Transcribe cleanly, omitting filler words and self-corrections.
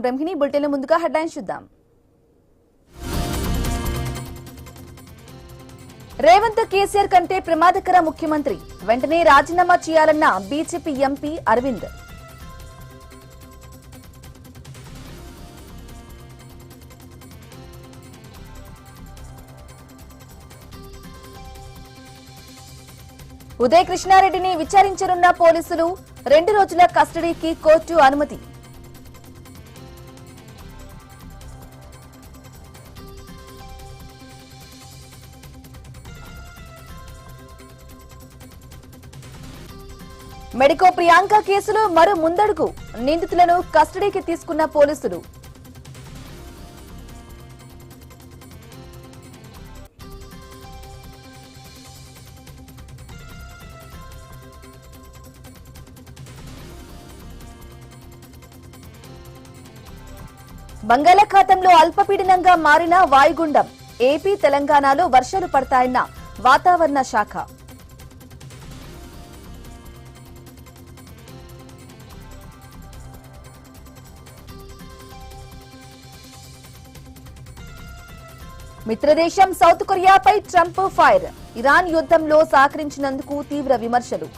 Brahmani bulletin ముందుగా headlines చూద్దాం. రేవంత్ కేసీఆర్ కంటే ప్రమాదకర ముఖ్యమంత్రి, వెంటనే రాజీనామా చేయాలన్న బీజేపీ ఎంపీ అరవింద్. ఉదయ్ కృష్ణారెడ్డిని విచారించనున్న పోలీసులు, 2 రోజుల కస్టడీకి కోర్టు అనుమతి. మెడికో ప్రియాంక కేసులో మరో ముందడుగు, నిందితులను కస్టడీకి తీసుకున్న పోలీసులు. బంగాళాఖాతంలో అల్పపీడనంగా మారిన వాయుగుండం, ఏపీ తెలంగాణలో వర్షాలు పడతాయన్న వాతావరణ శాఖ. మిత్రదేశం సౌత్ కొరియాపై ట్రంప్ ఫైర్, ఇరాన్ యుద్ధంలో సహకరించినందుకు తీవ్ర విమర్శలు.